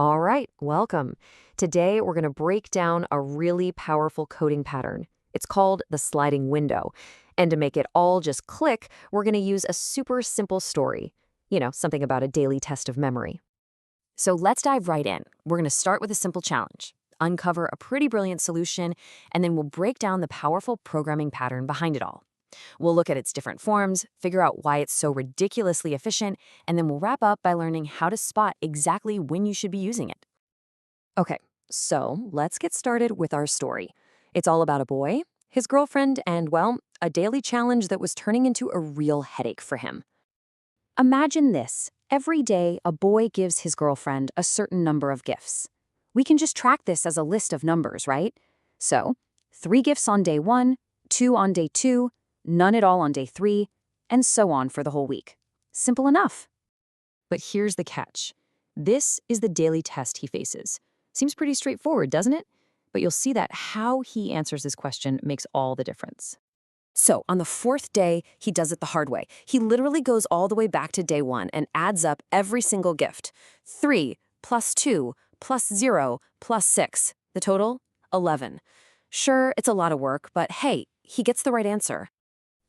All right, welcome. Today, we're going to break down a really powerful coding pattern. It's called the sliding window. And to make it all just click, we're going to use a super simple story. Something about a daily test of memory. So let's dive right in. We're going to start with a simple challenge, uncover a pretty brilliant solution, and then we'll break down the powerful programming pattern behind it all. We'll look at its different forms, figure out why it's so ridiculously efficient, and then we'll wrap up by learning how to spot exactly when you should be using it. Okay, so let's get started with our story. It's all about a boy, his girlfriend, and, well, a daily challenge that was turning into a real headache for him. Imagine this. Every day, a boy gives his girlfriend a certain number of gifts. We can just track this as a list of numbers, right? So, 3 gifts on day 1, 2 on day 2, none at all on day 3, and so on for the whole week. Simple enough. But here's the catch. This is the daily test he faces. Seems pretty straightforward, doesn't it? But you'll see that how he answers this question makes all the difference. So, on the 4th day, he does it the hard way. He literally goes all the way back to day 1 and adds up every single gift. 3 plus 2 plus 0 plus 6. The total? 11. Sure, it's a lot of work, but hey, he gets the right answer.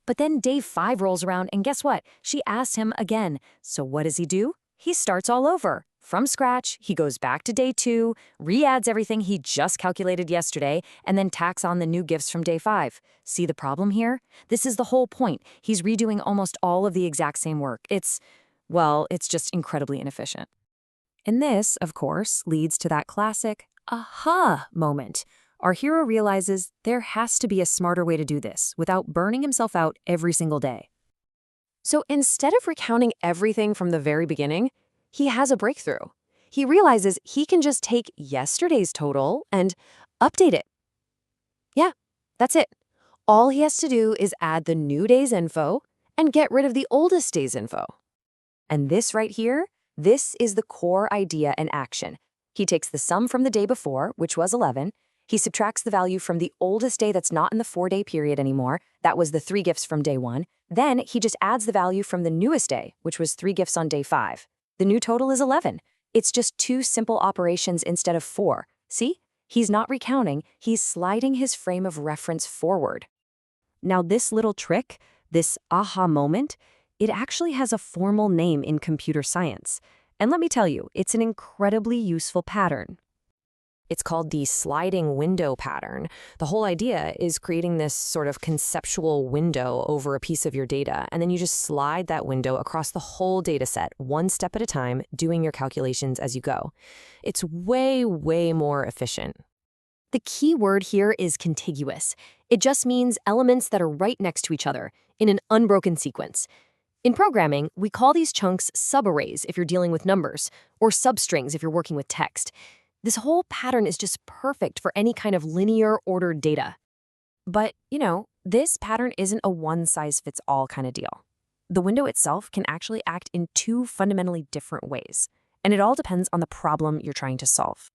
But then day 5 rolls around, and guess what? She asks him again. So what does he do? He starts all over. From scratch, he goes back to day 2, re-adds everything he just calculated yesterday, and then tacks on the new gifts from day 5. See the problem here? This is the whole point. He's redoing almost all of the exact same work. It's just incredibly inefficient. And this, of course, leads to that classic aha moment. Our hero realizes there has to be a smarter way to do this without burning himself out every single day. So instead of recounting everything from the very beginning, he has a breakthrough. He realizes he can just take yesterday's total and update it. Yeah, that's it. All he has to do is add the new day's info and get rid of the oldest day's info. And this right here, this is the core idea in action. He takes the sum from the day before, which was 11. He subtracts the value from the oldest day that's not in the 4-day period anymore. That was the 3 gifts from day 1. Then he just adds the value from the newest day, which was 3 gifts on day 5. The new total is 11. It's just 2 simple operations instead of 4. See? He's not recounting, he's sliding his frame of reference forward. Now this little trick, this aha moment, it actually has a formal name in computer science. And let me tell you, it's an incredibly useful pattern. It's called the sliding window pattern. The whole idea is creating this sort of conceptual window over a piece of your data, and then you just slide that window across the whole data set, one step at a time, doing your calculations as you go. It's way, way more efficient. The key word here is contiguous. It just means elements that are right next to each other, in an unbroken sequence. In programming, we call these chunks subarrays if you're dealing with numbers, or substrings if you're working with text. This whole pattern is just perfect for any kind of linear ordered data. But, this pattern isn't a one-size-fits-all kind of deal. The window itself can actually act in 2 fundamentally different ways, and it all depends on the problem you're trying to solve.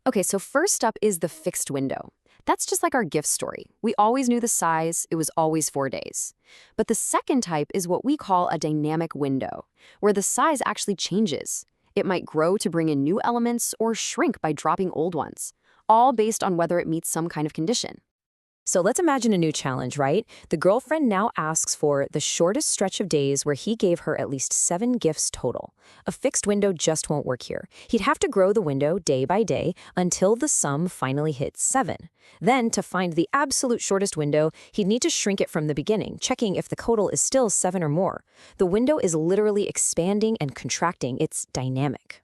Okay, so first up is the fixed window. That's just like our gift story. We always knew the size, it was always 4 days. But the second type is what we call a dynamic window, where the size actually changes. It might grow to bring in new elements or shrink by dropping old ones, all based on whether it meets some kind of condition. So let's imagine a new challenge, right? The girlfriend now asks for the shortest stretch of days where he gave her at least 7 gifts total. A fixed window just won't work here. He'd have to grow the window day by day until the sum finally hits 7. Then, to find the absolute shortest window, he'd need to shrink it from the beginning, checking if the total is still 7 or more. The window is literally expanding and contracting. It's dynamic.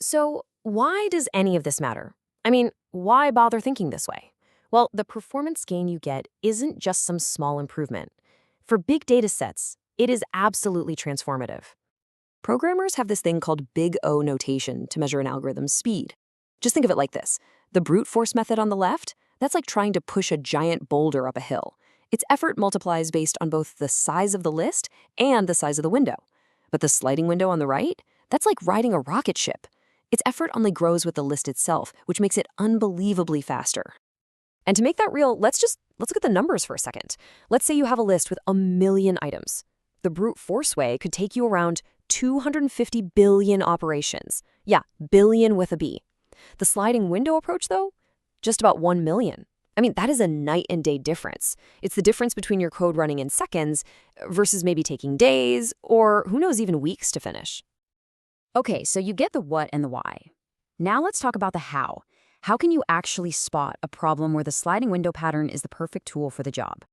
So why does any of this matter? I mean, why bother thinking this way? Well, the performance gain you get isn't just some small improvement. For big data sets, it is absolutely transformative. Programmers have this thing called Big O notation to measure an algorithm's speed. Just think of it like this. The brute force method on the left, that's like trying to push a giant boulder up a hill. Its effort multiplies based on both the size of the list and the size of the window. But the sliding window on the right, that's like riding a rocket ship. Its effort only grows with the list itself, which makes it unbelievably faster. And to make that real, let's look at the numbers for a second. Let's say you have a list with 1 million items. The brute force way could take you around 250 billion operations. Yeah, billion with a B. The sliding window approach, though, just about 1 million. I mean, that is a night and day difference. It's the difference between your code running in seconds versus maybe taking days or who knows, even weeks to finish. Okay, so you get the what and the why. Now let's talk about the how. How can you actually spot a problem where the sliding window pattern is the perfect tool for the job?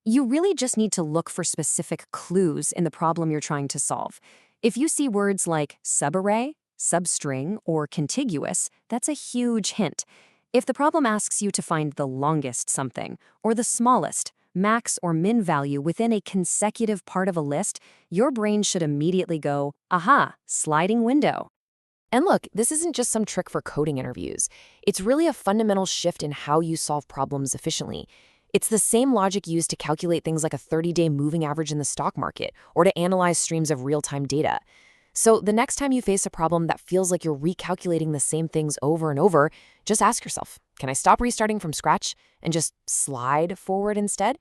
You really just need to look for specific clues in the problem you're trying to solve. If you see words like subarray, substring, or contiguous, that's a huge hint. If the problem asks you to find the longest something, or the smallest, max or min value within a consecutive part of a list, your brain should immediately go, aha, sliding window. And look, this isn't just some trick for coding interviews. It's really a fundamental shift in how you solve problems efficiently. It's the same logic used to calculate things like a 30-day moving average in the stock market or to analyze streams of real-time data. So the next time you face a problem that feels like you're recalculating the same things over and over, just ask yourself, can I stop restarting from scratch and just slide forward instead?